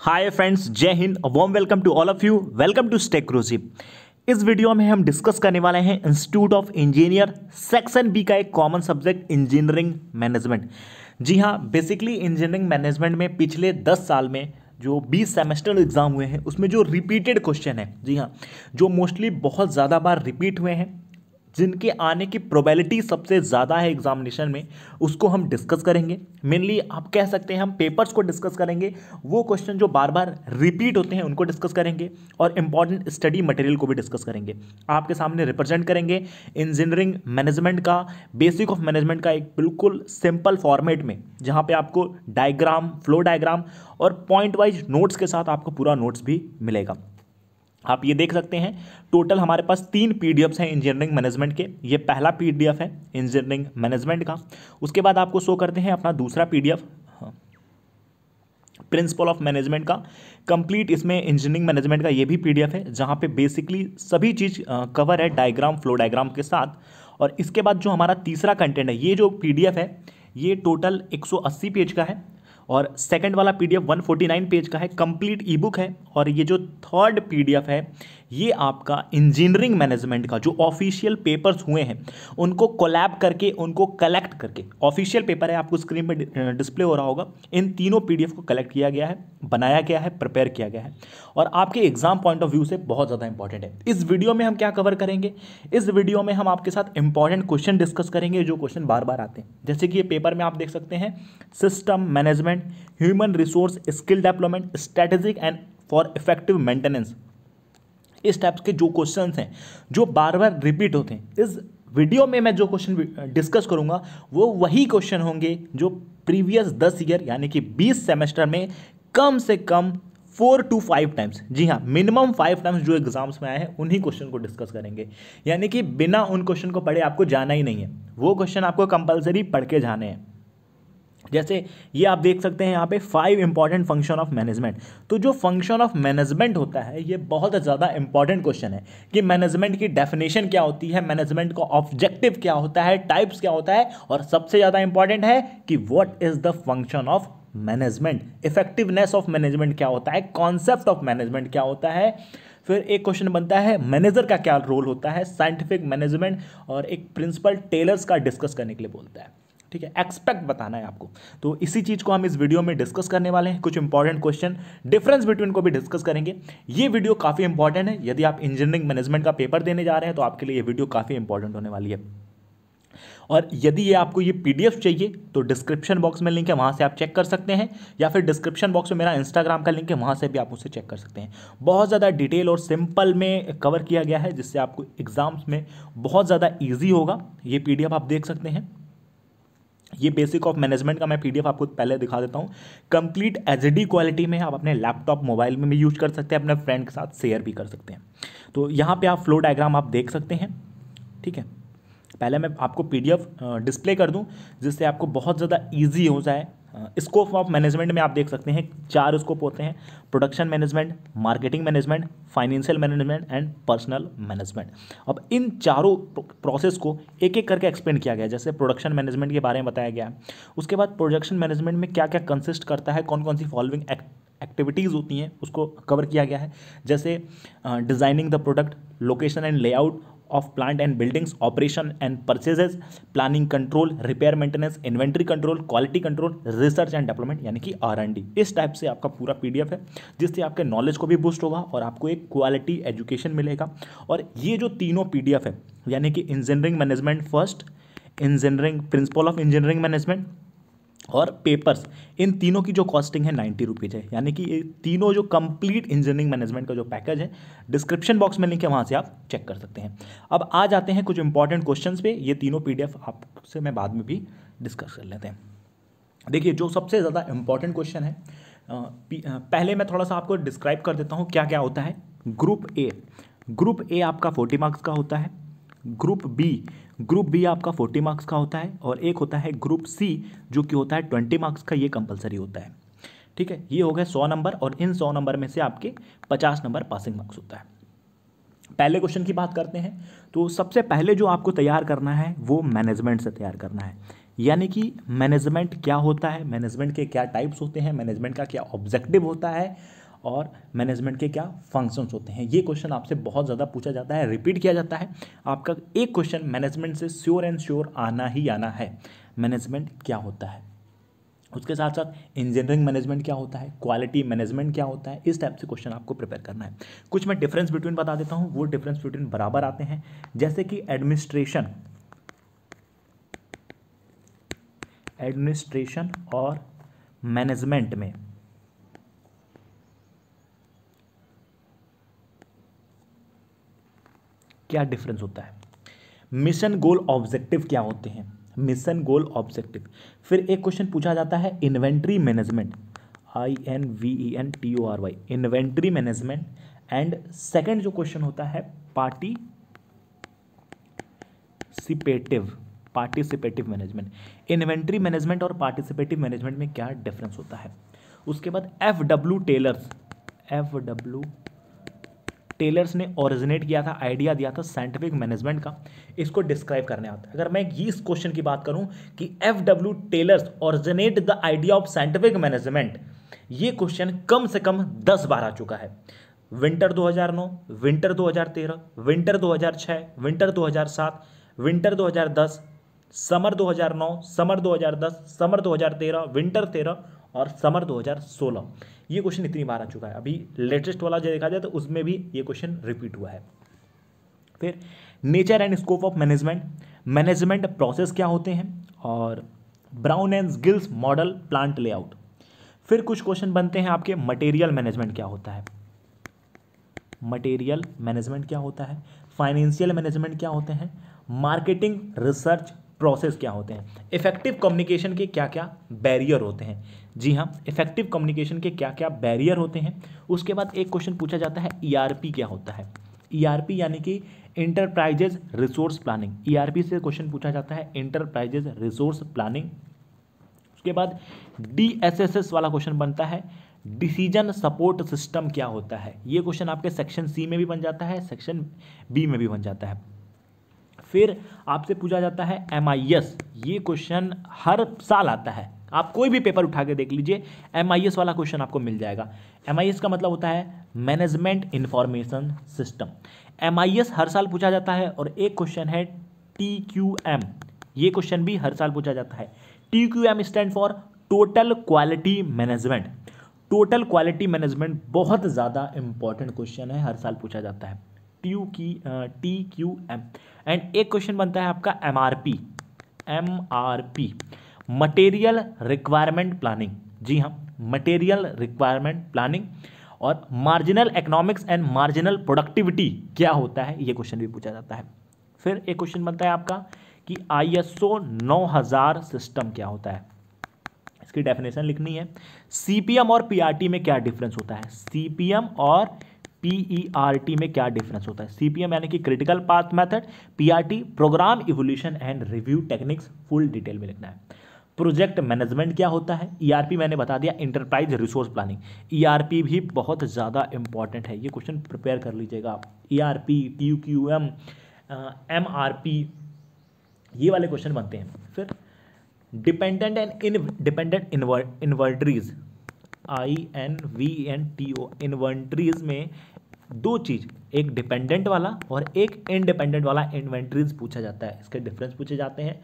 हाय friends, जय हिंद, warm welcome to all of you. Welcome to technology. इस video में हम डिस्कस करने वाले हैं institute of engineer section B का एक कॉमन सब्जेक्ट इंजीनियरिंग मैनेजमेंट। जी हाँ, बेसिकली इंजीनियरिंग मैनेजमेंट में पिछले 10 साल में जो 20 सेमेस्टर एग्जाम हुए हैं उसमें जो रिपीटेड क्वेश्चन है, जी हाँ, जो मोस्टली बहुत ज़्यादा बार रिपीट हुए हैं, जिनके आने की प्रोबेबिलिटी सबसे ज़्यादा है एग्जामिनेशन में, उसको हम डिस्कस करेंगे। मेनली आप कह सकते हैं हम पेपर्स को डिस्कस करेंगे, वो क्वेश्चन जो बार बार रिपीट होते हैं उनको डिस्कस करेंगे, और इंपॉर्टेंट स्टडी मटेरियल को भी डिस्कस करेंगे। आपके सामने रिप्रेजेंट करेंगे इंजीनियरिंग मैनेजमेंट का, बेसिक ऑफ मैनेजमेंट का एक बिल्कुल सिंपल फॉर्मेट में, जहाँ पे आपको डायग्राम, फ्लो डायग्राम और पॉइंट वाइज नोट्स के साथ आपको पूरा नोट्स भी मिलेगा। आप ये देख सकते हैं, टोटल हमारे पास 3 पीडीएफ्स हैं इंजीनियरिंग मैनेजमेंट के। ये पहला पीडीएफ है इंजीनियरिंग मैनेजमेंट का। उसके बाद आपको शो करते हैं अपना दूसरा पीडीएफ, प्रिंसिपल ऑफ मैनेजमेंट का कंप्लीट। इसमें इंजीनियरिंग मैनेजमेंट का ये भी पीडीएफ है, जहाँ पे बेसिकली सभी चीज़ कवर है डायग्राम, फ्लो डायग्राम के साथ। और इसके बाद जो हमारा तीसरा कंटेंट है, ये जो पीडीएफ है ये टोटल 180 पेज का है, और सेकंड वाला पीडीएफ 149 पेज का है, कंप्लीट ई बुक है। और ये जो थर्ड पीडीएफ है ये आपका इंजीनियरिंग मैनेजमेंट का जो ऑफिशियल पेपर्स हुए हैं उनको कोलैब करके, उनको कलेक्ट करके, ऑफिशियल पेपर है, आपको स्क्रीन पे डिस्प्ले हो रहा होगा, इन तीनों पीडीएफ को कलेक्ट किया गया है, बनाया गया है, प्रिपेयर किया गया है, और आपके एग्जाम पॉइंट ऑफ व्यू से बहुत ज़्यादा इंपॉर्टेंट है। इस वीडियो में हम क्या कवर करेंगे? इस वीडियो में हम आपके साथ इंपॉर्टेंट क्वेश्चन डिस्कस करेंगे, जो क्वेश्चन बार बार आते हैं। जैसे कि ये पेपर में आप देख सकते हैं, system management, human resource skill development, strategic and for effective maintenance. इस टाइप्स के जो क्वेश्चंस हैं जो बार बार रिपीट होते हैं, इस वीडियो में मैं जो क्वेश्चन डिस्कस करूंगा वो वही क्वेश्चन होंगे जो प्रीवियस 10 ईयर यानी कि 20 सेमेस्टर में कम से कम 4 to 5 टाइम्स, जी हाँ, मिनिमम 5 टाइम्स जो एग्जाम्स में आए हैं उन्हीं क्वेश्चन को डिस्कस करेंगे। यानी कि बिना उन क्वेश्चन को पढ़े आपको जाना ही नहीं है, वो क्वेश्चन आपको कंपलसरी पढ़ के जाने हैं। जैसे ये आप देख सकते हैं यहाँ पे 5 इंपॉर्टेंट फंक्शन ऑफ मैनेजमेंट। तो जो फंक्शन ऑफ मैनेजमेंट होता है ये बहुत ज़्यादा इंपॉर्टेंट क्वेश्चन है कि मैनेजमेंट की डेफिनेशन क्या होती है, मैनेजमेंट का ऑब्जेक्टिव क्या होता है, टाइप्स क्या होता है, और सबसे ज़्यादा इंपॉर्टेंट है कि what is the function of management, effectiveness of management क्या होता है, कॉन्सेप्ट ऑफ मैनेजमेंट क्या होता है। फिर एक क्वेश्चन बनता है मैनेजर का क्या रोल होता है, साइंटिफिक मैनेजमेंट, और एक प्रिंसिपल टेलर्स का डिस्कस करने के लिए बोलता है। ठीक है, एक्सपेक्ट बताना है आपको। तो इसी चीज़ को हम इस वीडियो में डिस्कस करने वाले हैं। कुछ इंपॉर्टेंट क्वेश्चन, डिफरेंस बिटवीन को भी डिस्कस करेंगे। ये वीडियो काफ़ी इंपॉर्टेंट है, यदि आप इंजीनियरिंग मैनेजमेंट का पेपर देने जा रहे हैं तो आपके लिए ये वीडियो काफ़ी इंपॉर्टेंट होने वाली है। और यदि ये आपको ये पीडीएफ चाहिए तो डिस्क्रिप्शन बॉक्स में लिंक है, वहाँ से आप चेक कर सकते हैं, या फिर डिस्क्रिप्शन बॉक्स में मेरा इंस्टाग्राम का लिंक है, वहाँ से भी आप उसे चेक कर सकते हैं। बहुत ज़्यादा डिटेल और सिंपल में कवर किया गया है, जिससे आपको एग्जाम्स में बहुत ज़्यादा ईजी होगा। ये पीडीएफ आप देख सकते हैं, ये बेसिक ऑफ मैनेजमेंट का मैं पीडीएफ आपको पहले दिखा देता हूँ। कंप्लीट एचडी क्वालिटी में, आप अपने लैपटॉप, मोबाइल में भी यूज कर सकते हैं, अपने फ्रेंड के साथ शेयर भी कर सकते हैं। तो यहाँ पे आप फ्लो डायग्राम आप देख सकते हैं। ठीक है, पहले मैं आपको पीडीएफ डिस्प्ले कर दूं जिससे आपको बहुत ज़्यादा इजी हो जाए। स्कोप ऑफ मैनेजमेंट में आप देख सकते हैं 4 स्कोप होते हैं: production management, marketing management, financial management and personal management. अब इन चारों प्रोसेस को एक एक करके एक्सप्लेन किया गया है। जैसे प्रोडक्शन मैनेजमेंट के बारे में बताया गया है, उसके बाद प्रोडक्शन मैनेजमेंट में क्या क्या कंसिस्ट करता है, कौन कौन सी फॉलोइंग एक्टिविटीज़ होती हैं उसको कवर किया गया है। जैसे designing the product, location and layout of plant and buildings, operation and purchases, planning control, repair maintenance, inventory control, quality control, research and development यानी कि R&D। इस टाइप से आपका पूरा पीडीएफ है, जिससे आपके नॉलेज को भी बूस्ट होगा और आपको एक क्वालिटी एजुकेशन मिलेगा। और ये जो तीनों पीडीएफ है यानी कि engineering management first, engineering principle of engineering management और पेपर्स, इन तीनों की जो कॉस्टिंग है 90 रुपीज़ है। यानी कि ये तीनों जो कंप्लीट इंजीनियरिंग मैनेजमेंट का जो पैकेज है, डिस्क्रिप्शन बॉक्स में लिंक है, वहाँ से आप चेक कर सकते हैं। अब आ जाते हैं कुछ इंपॉर्टेंट क्वेश्चंस पे। ये तीनों पीडीएफ आपसे मैं बाद में भी डिस्कस कर लेते हैं। देखिए, जो सबसे ज़्यादा इंपॉर्टेंट क्वेश्चन है, पहले मैं थोड़ा सा आपको डिस्क्राइब कर देता हूँ क्या क्या होता है। ग्रुप ए आपका 40 मार्क्स का होता है। ग्रुप बी आपका 40 मार्क्स का होता है, और एक होता है ग्रुप सी जो कि होता है 20 मार्क्स का, ये कंपलसरी होता है। ठीक है, ये हो गए 100 नंबर, और इन 100 नंबर में से आपके 50 नंबर पासिंग मार्क्स होता है। पहले क्वेश्चन की बात करते हैं, तो सबसे पहले जो आपको तैयार करना है वो मैनेजमेंट से तैयार करना है। यानी कि मैनेजमेंट क्या होता है, मैनेजमेंट के क्या टाइप्स होते हैं, मैनेजमेंट का क्या ऑब्जेक्टिव होता है और मैनेजमेंट के क्या फंक्शंस होते हैं। ये क्वेश्चन आपसे बहुत ज़्यादा पूछा जाता है, रिपीट किया जाता है। आपका एक क्वेश्चन मैनेजमेंट से श्योर एंड श्योर आना ही आना है। मैनेजमेंट क्या होता है, उसके साथ साथ इंजीनियरिंग मैनेजमेंट क्या होता है, क्वालिटी मैनेजमेंट क्या होता है, इस टाइप से क्वेश्चन आपको प्रिपेयर करना है। कुछ मैं डिफरेंस बिटवीन बता देता हूँ, वो डिफरेंस बिटवीन बराबर आते हैं। जैसे कि एडमिनिस्ट्रेशन और मैनेजमेंट में क्या डिफरेंस होता है, मिशन गोल ऑब्जेक्टिव क्या होते हैं, मिशन गोल ऑब्जेक्टिव। फिर एक क्वेश्चन पूछा जाता है inventory management, INVENTORY, inventory management. And second जो क्वेश्चन होता है पार्टिसिपेटिव मैनेजमेंट। इन्वेंट्री मैनेजमेंट और पार्टिसिपेटिव मैनेजमेंट में क्या डिफरेंस होता है। उसके बाद FW टेलर्स ने ओरिजिनेट किया था, आइडिया दिया था साइंटिफिक मैनेजमेंट का, इसको डिस्क्राइब करने आता है। अगर मैं इस क्वेश्चन की बात करूं कि FW Taylor's originate the idea of scientific management, ये क्वेश्चन कम से कम 10 बार आ चुका है। Winter 2009, winter 2013, winter 2006, winter 2007, winter 2010, summer 2009, summer 2010, summer 2013, winter 13 और समर 2016। ये क्वेश्चन इतनी बार आ चुका है। अभी लेटेस्ट वाला जो देखा जाए तो उसमें भी ये क्वेश्चन रिपीट हुआ है। फिर nature and scope of management process क्या होते हैं, और brown and gills model plant layout. फिर कुछ क्वेश्चन बनते हैं आपके मटेरियल मैनेजमेंट क्या होता है, मटेरियल मैनेजमेंट क्या होता है, फाइनेंशियल मैनेजमेंट क्या होते हैं, मार्केटिंग रिसर्च प्रोसेस क्या होते हैं, इफेक्टिव कम्युनिकेशन के क्या क्या बैरियर होते हैं। जी हाँ, इफेक्टिव कम्युनिकेशन के क्या क्या बैरियर होते हैं। उसके बाद एक क्वेश्चन पूछा जाता है ERP क्या होता है, ERP यानी कि इंटरप्राइजेज रिसोर्स प्लानिंग, ERP से क्वेश्चन पूछा जाता है इंटरप्राइजेज रिसोर्स प्लानिंग। उसके बाद DSSS वाला क्वेश्चन बनता है डिसीजन सपोर्ट सिस्टम क्या होता है। ये क्वेश्चन आपके सेक्शन C में भी बन जाता है, सेक्शन B में भी बन जाता है। फिर आपसे पूछा जाता है MIS, ये क्वेश्चन हर साल आता है, आप कोई भी पेपर उठा के देख लीजिए MIS वाला क्वेश्चन आपको मिल जाएगा। MIS का मतलब होता है मैनेजमेंट इंफॉर्मेशन सिस्टम। MIS हर साल पूछा जाता है। और एक क्वेश्चन है TQM, ये क्वेश्चन भी हर साल पूछा जाता है। TQM stand for total quality management. Total quality management बहुत ज़्यादा इंपॉर्टेंट क्वेश्चन है, हर साल पूछा जाता है TQM। एंड एक क्वेश्चन बनता है आपका MRP, मटेरियल रिक्वायरमेंट प्लानिंग। जी हाँ, मटेरियल रिक्वायरमेंट प्लानिंग। और marginal economics and marginal productivity क्या होता है, ये क्वेश्चन भी पूछा जाता है। फिर एक क्वेश्चन बनता है आपका कि ISO 9000 सिस्टम क्या होता है, इसकी डेफिनेशन लिखनी है। CPM और PRT में क्या डिफरेंस होता है, CPM और PERT में क्या डिफरेंस होता है। CPM यानी कि critical path method, PRT program evolution and review techniques, full detail में लिखना है। प्रोजेक्ट मैनेजमेंट क्या होता है, ERP मैंने बता दिया, इंटरप्राइज रिसोर्स प्लानिंग। ERP भी बहुत ज़्यादा इंपॉर्टेंट है, ये क्वेश्चन प्रिपेयर कर लीजिएगा आप। ERP, TQM, MRP, ये वाले क्वेश्चन बनते हैं। फिर dependent and independent inventories, INVENTO, inventories में दो चीज, एक डिपेंडेंट वाला और एक इंडिपेंडेंट वाला इन्वेंटरीज पूछा जाता है, इसके डिफरेंस पूछे जाते हैं।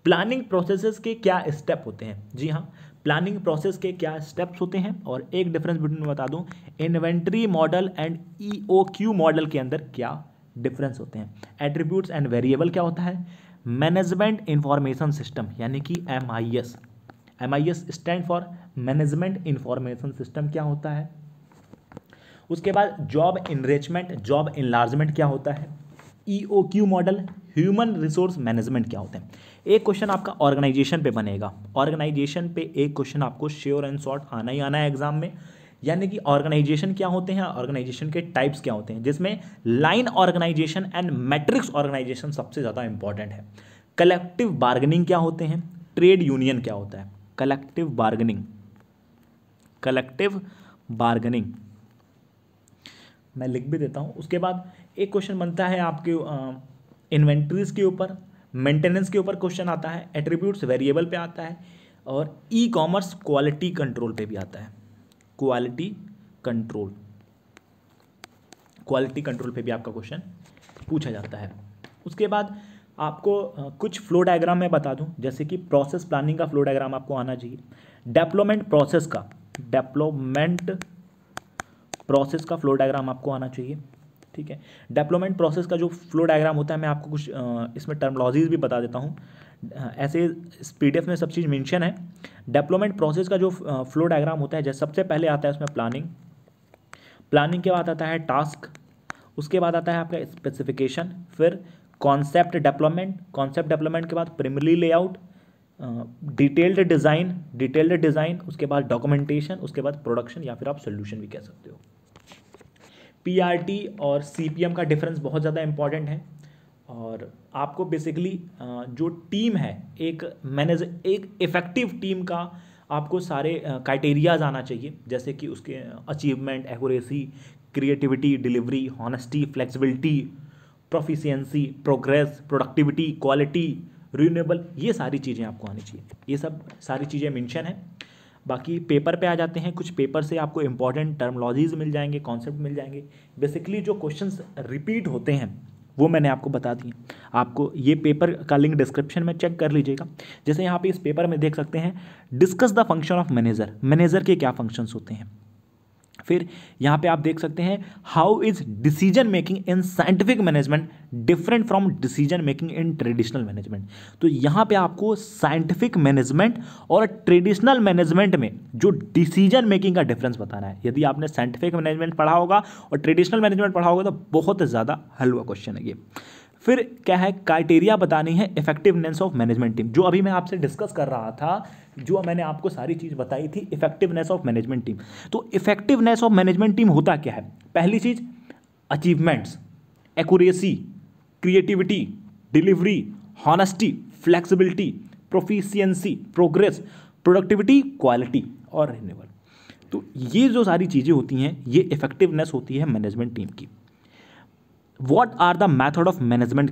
प्लानिंग प्रोसेसेस के क्या स्टेप होते हैं, जी हाँ, प्लानिंग प्रोसेस के क्या स्टेप्स होते हैं। और एक डिफरेंस बिटवीन बता दूं, inventory model and EOQ model के अंदर क्या डिफरेंस होते हैं। एट्रीब्यूट्स एंड वेरिएबल क्या होता है, मैनेजमेंट इंफॉर्मेशन सिस्टम यानी कि MIS stand for management information system क्या होता है। उसके बाद जॉब इनरिचमेंट, जॉब इनलार्जमेंट क्या होता है। EOQ model, human resource management क्या होते हैं। एक क्वेश्चन आपका ऑर्गेनाइजेशन पे बनेगा, ऑर्गेनाइजेशन पे एक क्वेश्चन आपको श्योर एंड शॉर्ट आना ही आना है एग्जाम में, यानी कि ऑर्गेनाइजेशन क्या होते हैं, ऑर्गेनाइजेशन के टाइप्स क्या होते हैं, जिसमें line organization and matrix organization सबसे ज़्यादा इंपॉर्टेंट है। कलेक्टिव बार्गेनिंग क्या होते हैं, ट्रेड यूनियन क्या होता है। कलेक्टिव बार्गेनिंग मैं लिख भी देता हूँ। उसके बाद एक क्वेश्चन बनता है आपके इन्वेंट्रीज के ऊपर, मेंटेनेंस के ऊपर क्वेश्चन आता है, एट्रीब्यूट्स वेरिएबल पे आता है, और ई कॉमर्स क्वालिटी कंट्रोल पे भी आता है। क्वालिटी कंट्रोल पे भी आपका क्वेश्चन पूछा जाता है। उसके बाद आपको कुछ फ्लो डायग्राम मैं बता दूं, जैसे कि प्रोसेस प्लानिंग का फ्लो डायग्राम आपको आना चाहिए, डेवलपमेंट प्रोसेस का फ्लो डायग्राम आपको आना चाहिए। ठीक है, डेवलपमेंट प्रोसेस का जो फ्लो डायग्राम होता है, मैं आपको कुछ इसमें टर्मिनोलॉजीज भी बता देता हूँ, ऐसे इस PDF में सब चीज़ मेंशन है। डेवलपमेंट प्रोसेस का जो फ्लो डायग्राम होता है, जैसे सबसे पहले आता है उसमें प्लानिंग के बाद आता है टास्क, उसके बाद आता है आपका स्पेसिफिकेशन, फिर कॉन्सेप्ट डेवलपमेंट के बाद प्रिमिनरी लेआउट, डिटेल्ड डिज़ाइन, उसके बाद डॉक्यूमेंटेशन, उसके बाद प्रोडक्शन या फिर आप सोल्यूशन भी कह सकते हो। PRT और CPM का डिफरेंस बहुत ज़्यादा इंपॉर्टेंट है, और आपको बेसिकली जो टीम है, एक इफेक्टिव टीम का आपको सारे क्राइटेरियाज आना चाहिए, जैसे कि उसके achievement, accuracy, creativity, delivery, honesty, flexibility, proficiency, progress, productivity, quality, renewable, ये सारी चीज़ें आपको आनी चाहिए। ये सब सारी चीज़ें मेंशन है। बाकी पेपर पे आ जाते हैं, कुछ पेपर से आपको इंपॉर्टेंट टर्मिनोलॉजीज मिल जाएंगे, कॉन्सेप्ट मिल जाएंगे। बेसिकली जो क्वेश्चंस रिपीट होते हैं वो मैंने आपको बता दिए। आपको ये पेपर का लिंक डिस्क्रिप्शन में चेक कर लीजिएगा। जैसे यहाँ पे इस पेपर में देख सकते हैं, discuss the function of manager के क्या फंक्शंस होते हैं। फिर यहाँ पे आप देख सकते हैं, how is decision making in scientific management different from decision making in traditional management. तो यहाँ पे आपको साइंटिफिक मैनेजमेंट और ट्रेडिशनल मैनेजमेंट में जो डिसीजन मेकिंग का डिफरेंस बताना है। यदि आपने साइंटिफिक मैनेजमेंट पढ़ा होगा और ट्रेडिशनल मैनेजमेंट पढ़ा होगा तो बहुत ज़्यादा हलवा क्वेश्चन है ये। फिर क्या है, क्राइटेरिया बतानी है इफेक्टिवनेस ऑफ मैनेजमेंट टीम, जो अभी मैं आपसे डिस्कस कर रहा था, जो मैंने आपको सारी चीज़ बताई थी, इफेक्टिवनेस ऑफ मैनेजमेंट टीम। तो इफेक्टिवनेस ऑफ मैनेजमेंट टीम होता क्या है? पहली चीज़, achievements, accuracy, creativity, delivery, honesty, flexibility, proficiency, progress, productivity, quality और रिन्यूएबल। तो ये जो सारी चीज़ें होती हैं, ये इफेक्टिवनेस होती है मैनेजमेंट टीम की। What are the method of management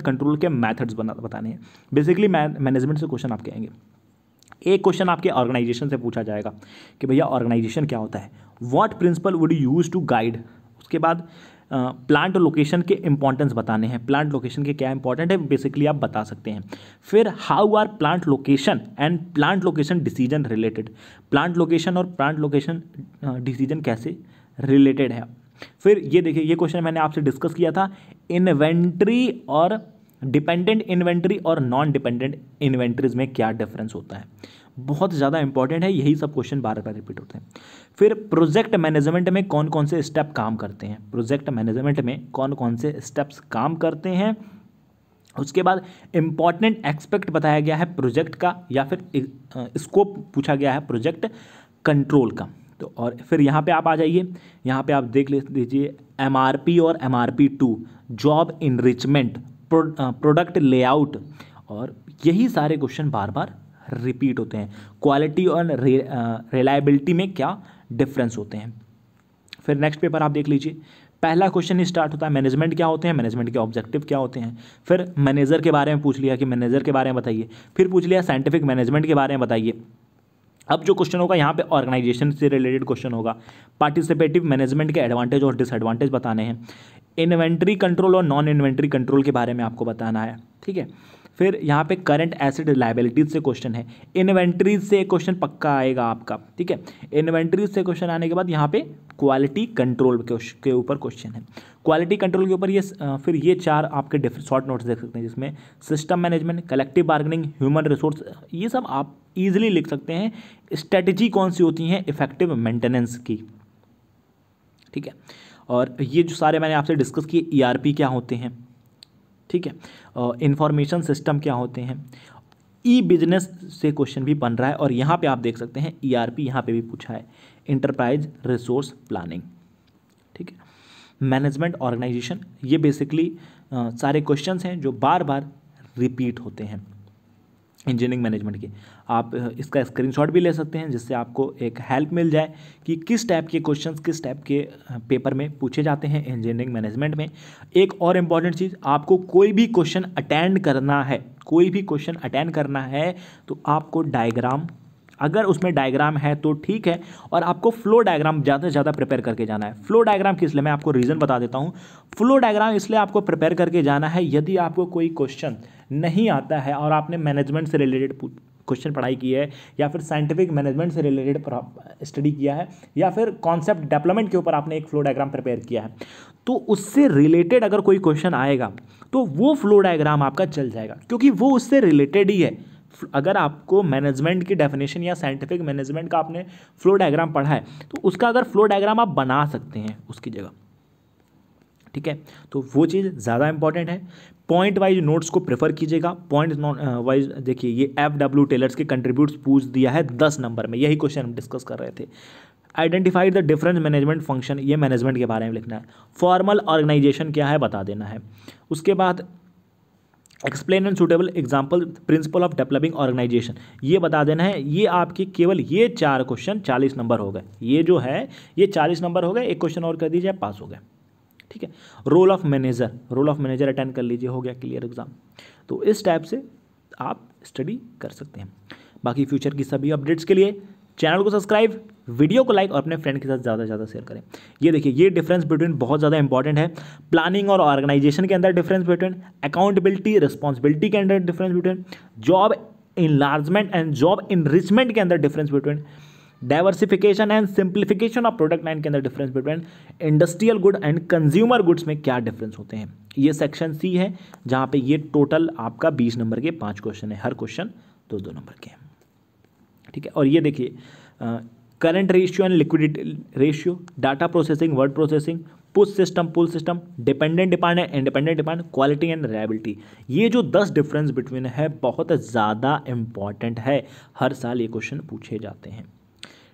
control के मेथड्स बताने हैं। बेसिकली मैनेजमेंट से क्वेश्चन आपके आएंगे। एक क्वेश्चन आपके ऑर्गेनाइजेशन से पूछा जाएगा कि भैया ऑर्गेनाइजेशन क्या होता है, what principle would you use to guide. उसके बाद प्लांट लोकेशन के इंपॉर्टेंस बताने हैं, प्लांट लोकेशन के क्या इंपॉर्टेंट है बेसिकली आप बता सकते हैं। फिर how are plant location and plant location decision related, plant location और प्लांट लोकेशन डिसीजन कैसे रिलेटेड है। फिर ये देखिए, ये क्वेश्चन मैंने आपसे डिस्कस किया था, इन्वेंट्री और डिपेंडेंट इन्वेंट्री और नॉन डिपेंडेंट इन्वेंट्रीज में क्या डिफरेंस होता है। बहुत ज़्यादा इंपॉर्टेंट है, यही सब क्वेश्चन बार बार रिपीट होते हैं। फिर प्रोजेक्ट मैनेजमेंट में कौन कौन से स्टेप काम करते हैं, प्रोजेक्ट मैनेजमेंट में कौन कौन से स्टेप्स काम करते हैं। उसके बाद इंपॉर्टेंट एक्सपेक्ट बताया गया है प्रोजेक्ट का, या फिर स्कोप पूछा गया है प्रोजेक्ट कंट्रोल का। तो और फिर यहाँ पे आप आ जाइए, यहाँ पे आप देख लीजिए MRP और MRP2, job enrichment, product layout, और यही सारे क्वेश्चन बार बार रिपीट होते हैं। क्वालिटी और रिलायबिलिटी में क्या डिफरेंस होते हैं। फिर नेक्स्ट पेपर आप देख लीजिए, पहला क्वेश्चन ही स्टार्ट होता है, मैनेजमेंट क्या होते हैं, मैनेजमेंट के ऑब्जेक्टिव क्या होते हैं। फिर मैनेजर के बारे में पूछ लिया कि मैनेजर के बारे में बताइए। फिर पूछ लिया साइंटिफिक मैनेजमेंट के बारे में बताइए। अब जो क्वेश्चन होगा यहाँ पे ऑर्गेनाइजेशन से रिलेटेड क्वेश्चन होगा। पार्टिसिपेटिव मैनेजमेंट के एडवांटेज और डिसएडवांटेज बताने हैं। इन्वेंट्री कंट्रोल और नॉन इन्वेंट्री कंट्रोल के बारे में आपको बताना है, ठीक है। फिर यहाँ पे करंट एसेट लायबिलिटीज से क्वेश्चन है। इन्वेंट्रीज से क्वेश्चन पक्का आएगा आपका, ठीक है। इन्वेंट्रीज से क्वेश्चन आने के बाद यहाँ पे क्वालिटी कंट्रोल के ऊपर क्वेश्चन है। क्वालिटी कंट्रोल के ऊपर ये फिर ये चार आपके शॉर्ट नोट्स देख सकते हैं, जिसमें system management, collective bargaining, human resource, ये सब आप इजीली लिख सकते हैं। स्ट्रेटजी कौन सी होती हैं इफेक्टिव मेंटेनेंस की, ठीक है। और ये जो सारे मैंने आपसे डिस्कस किए, ERP क्या होते हैं, ठीक है, इंफॉर्मेशन सिस्टम क्या होते हैं। ई बिजनेस से क्वेश्चन भी बन रहा है, और यहाँ पे आप देख सकते हैं ERP यहाँ पे भी पूछा है, इंटरप्राइज रिसोर्स प्लानिंग, ठीक है। मैनेजमेंट ऑर्गेनाइजेशन, ये बेसिकली सारे क्वेश्चंस हैं जो बार बार रिपीट होते हैं। इंजीनियरिंग मैनेजमेंट की। आप इसका स्क्रीनशॉट भी ले सकते हैं जिससे आपको एक हेल्प मिल जाए कि किस टाइप के क्वेश्चंस किस टाइप के पेपर में पूछे जाते हैं इंजीनियरिंग मैनेजमेंट में। एक और इम्पॉर्टेंट चीज़, आपको कोई भी क्वेश्चन अटेंड करना है, कोई भी क्वेश्चन अटेंड करना है तो आपको डायग्राम, अगर उसमें डायग्राम है तो ठीक है, और आपको फ्लो डायग्राम ज़्यादा से ज़्यादा प्रिपेयर करके जाना है। फ्लो डायग्राम किस लिए, मैं आपको रीज़न बता देता हूँ। फ्लो डायग्राम इसलिए आपको प्रिपेयर करके जाना है, यदि आपको कोई क्वेश्चन नहीं आता है और आपने मैनेजमेंट से रिलेटेड क्वेश्चन पढ़ाई की है, या फिर साइंटिफिक मैनेजमेंट से रिलेटेड स्टडी किया है, या फिर कॉन्सेप्ट डेवलपमेंट के ऊपर आपने एक फ्लो डायग्राम प्रिपेयर किया है, तो उससे रिलेटेड अगर कोई क्वेश्चन आएगा तो वो फ्लो डायग्राम आपका चल जाएगा, क्योंकि वो उससे रिलेटेड ही है। अगर आपको मैनेजमेंट की डेफिनेशन या साइंटिफिक मैनेजमेंट का आपने फ्लो डायग्राम पढ़ा है तो उसका अगर फ्लो डायग्राम आप बना सकते हैं उसकी जगह, ठीक है। तो वो चीज़ ज़्यादा इंपॉर्टेंट है। पॉइंट वाइज नोट्स को प्रेफर कीजिएगा। पॉइंट वाइज देखिए, ये FW टेलर्स के कंट्रीब्यूट्स पूछ दिया है 10 नंबर में, यही क्वेश्चन हम डिस्कस कर रहे थे। Identify the difference management function, ये मैनेजमेंट के बारे में लिखना है। फॉर्मल ऑर्गेनाइजेशन क्या है बता देना है। उसके बाद explain and suitable example principle of developing organization, ये बता देना है। ये आपके केवल ये 4 क्वेश्चन 40 नंबर हो गए, ये जो है ये 40 नंबर हो गए। एक क्वेश्चन और कर दीजिए, पास हो गए, ठीक है। रोल ऑफ मैनेजर अटेंड कर लीजिए, हो गया क्लियर एग्जाम। तो इस टाइप से आप स्टडी कर सकते हैं। बाकी फ्यूचर की सभी अपडेट्स के लिए चैनल को सब्सक्राइब, वीडियो को लाइक और अपने फ्रेंड के साथ ज़्यादा से ज़्यादा शेयर करें। ये देखिए, ये डिफरेंस बिटवीन बहुत ज़्यादा इंपॉर्टेंट है। प्लानिंग और ऑर्गेनाइजेशन के अंदर डिफरेंस बिटवीन, अकाउंटेबिलिटी रिस्पॉन्सिबिलिटी के अंदर difference between, job enlargement and job enrichment के अंदर difference between, diversification and simplification of product line के अंदर difference between, industrial good and consumer goods में क्या डिफरेंस होते हैं। ये सेक्शन सी है जहाँ पे ये टोटल आपका 20 नंबर के 5 क्वेश्चन है, हर क्वेश्चन 2-2 नंबर के हैं, ठीक है। और ये देखिए, current ratio and liquidity ratio, data processing, word processing, push system, pull system, dependent demand and independent demand, quality and reliability, ये जो 10 डिफरेंस बिटवीन है बहुत ज़्यादा इंपॉर्टेंट है। हर साल ये क्वेश्चन पूछे जाते हैं,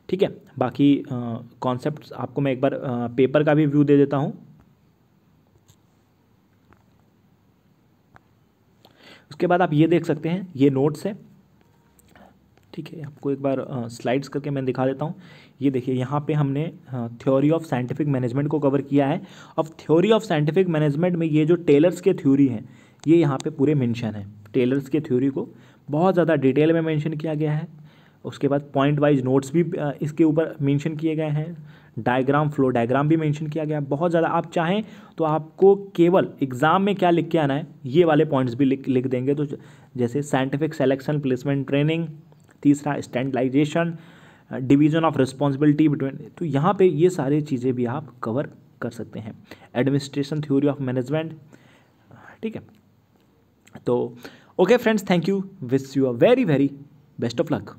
ठीक है। बाकी कॉन्सेप्ट्स आपको मैं एक बार पेपर का भी व्यू दे देता हूँ। उसके बाद आप ये देख सकते हैं, ये नोट्स है, ठीक है। आपको एक बार स्लाइड्स करके मैं दिखा देता हूँ। ये देखिए, यहाँ पे हमने थ्योरी ऑफ साइंटिफिक मैनेजमेंट को कवर किया है। अब थ्योरी ऑफ साइंटिफिक मैनेजमेंट में ये जो टेलर्स के थ्योरी हैं, ये यहाँ पे पूरे मेंशन है। टेलर्स के थ्योरी को बहुत ज़्यादा डिटेल में मेंशन किया गया है। उसके बाद पॉइंट वाइज नोट्स भी इसके ऊपर मेंशन किए गए हैं। डायग्राम, फ्लो डायग्राम भी मेंशन किया गया है बहुत ज़्यादा। आप चाहें तो आपको केवल एग्ज़ाम में क्या लिख के आना है, ये वाले पॉइंट्स भी लिख देंगे। तो जैसे साइंटिफिक सेलेक्शन, प्लेसमेंट ट्रेनिंग, तीसरा standardization, division of responsibility between, तो यहाँ पे ये सारी चीज़ें भी आप कवर कर सकते हैं। एडमिनिस्ट्रेशन थ्योरी ऑफ मैनेजमेंट, ठीक है। तो okay friends, thank you, wish you a very very best of luck.